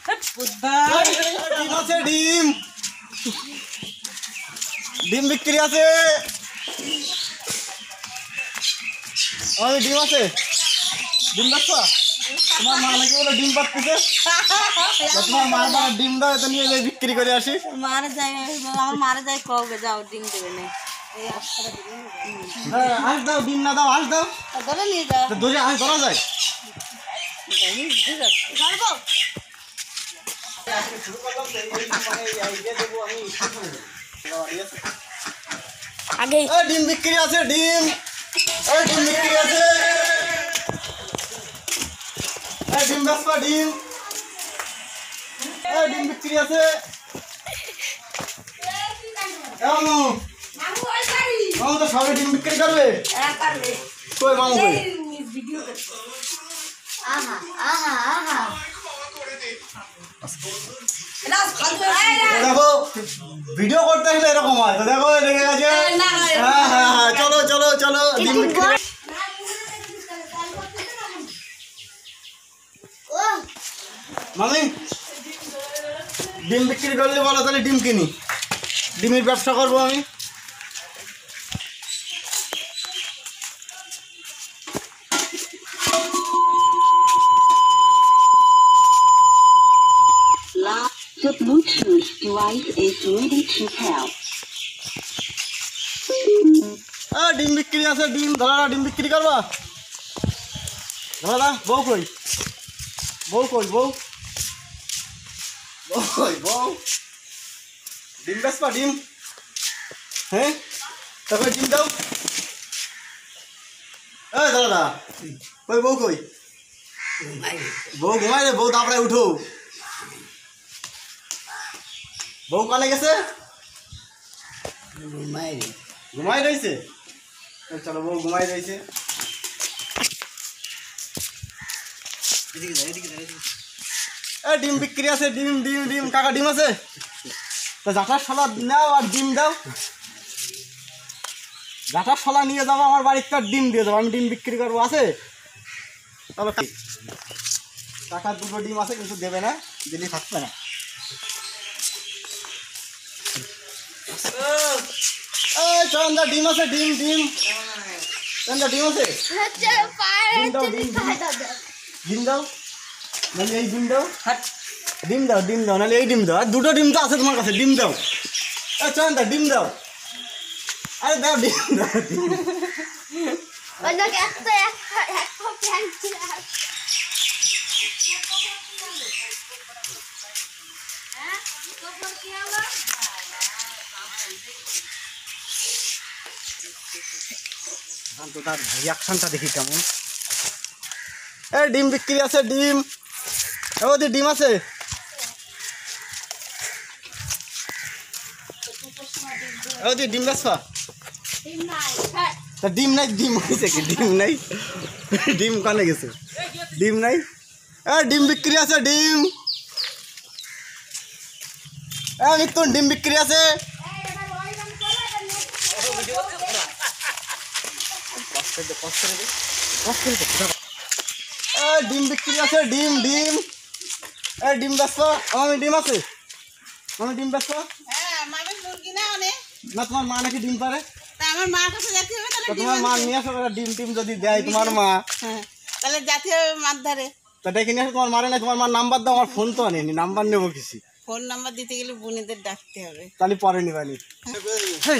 ডিম আছে ডিম ডিম বিক্রি আছে ডিম আছে ডিম দেখছো তোমার মা নাকি বলে ডিম পাচ্ছে তোমার মার মা ডিম দাও এটা নিয়ে বিক্রি করে আসি মারা যায় আমার মারা যায় কবে যাও ডিম দেবে না আস দাও ডিম না দাও আস দাও ধরে নিয়ে যাও ধরে আস ধরা যায় আগে ডিম বিক্রি আছে ডিম ডিম বিক্রি আছে ডিম বেচবা ডিম ডিম বিক্রি আছে মামু তো সবাই ডিম বিক্রি করবে কই মামু কই দেখো ভিডিও করতে হলে এরকম হয় তো দেখো লেগে গেছে হ্যাঁ হ্যাঁ হ্যাঁ চলো চলো চলো ডিম বিক্রি মামি ডিম বিক্রি করলে বলো তাহলে ডিম কিনি ডিমের ব্যবসা করবো আমি The Bluetooth device is ready to pair. ডিম বিক্রি আছে ডিম ধরা ডিম বিক্রি করবা ধরা বউ কই বউ কই বউ বউ কই বউ ডিম বেচবা ডিম হ্যাঁ তারপরে ডিম দাও দাদা কই বউ কই বউ ঘুমাই রে বউ তারপরে উঠো বউ কানে গেছে ঘুমাই রয়েছে চলো বউ ঘুমাই রয়েছে ডিম বিক্রি আছে ডিম ডিম ডিম কাকা ডিম আছে তো জাটার শলা নাও আর ডিম দাও জাটার শলা নিয়ে যাবো আমার বাড়ির কার ডিম দিয়ে যাবো আমি ডিম বিক্রি করবো আছে চলো কাকার দুটো ডিম আছে কিন্তু দেবে না দিলি থাকবে না চন্দা ডিম আছে ডিম ডিম চন্দা ডিম আছে ডিম দাও ডিম ডিম দাও নাহলে এই ডিম দাও ডিম দাও নাহলে এই ডিম দাও আর দুটো ডিম তো আছে তোমার কাছে ডিম দাও চন্দা ডিম দাও আরে দাও ডিম দাও তো তার রিয়াকশনটা দেখি কেমন ডিম বিক্রি আছে ডিম ওদের ডিম আছে ওদের ডিম বেচবা ডিম নাই ডিম হয়েছে কি ডিম নাই ডিম কানে গেছে ডিম নাই ডিম বিক্রি আছে ডিম মিথুন ডিম বিক্রি আছে ডিম বিক্রি আছে ডিম ডিম ডিম বেচবা আমি ডিম আছে আমি ডিম বেচবা না তোমার মা নাকি ডিম পারে আমার মার কাছে যেতে হবে তোমার মা নিয়ে আসো ডিম টিম যদি দেয় তোমার মা তাহলে যেতে হবে মার ধারে তা ডেকে নিয়ে আসো তোমার মারে না তোমার মার নাম্বার দাও আমার ফোন তো আনেনি নাম্বার নেবো কিছু ফোন নাম্বার দিতে গেলে বোনেদের ডাকতে হবে তাহলে পরে নিবানি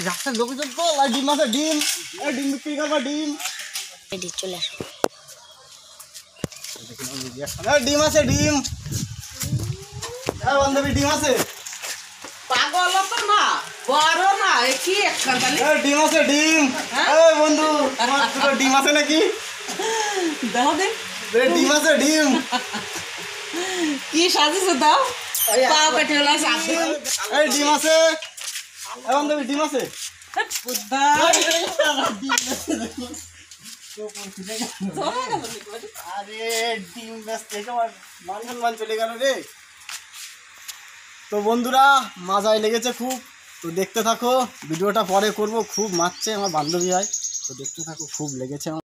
রাস্তার লোকজন তো ডিম আছে ডিম ডিম বিক্রি করবা ডিম চলে আসো ডিম আছে ডিম বান্ধবী ডিম আছে পাগল তো না বড় না কি একটা ডিম আছে ডিম বন্ধু তোমার দুটো ডিম আছে নাকি দাও দে ডিম আছে ডিম কি সাজিয়েছো দাও পাও কেটে হলো ডিম আছে বান্ধবী ডিম আছে আরে ডিম বেচতে আমার মান সম্মান চলে গেল রে তো বন্ধুরা মজাই লেগেছে খুব তো দেখতে থাকো ভিডিওটা পরে করব খুব মারছে আমার বান্ধবী হয় তো দেখতে থাকো খুব লেগেছে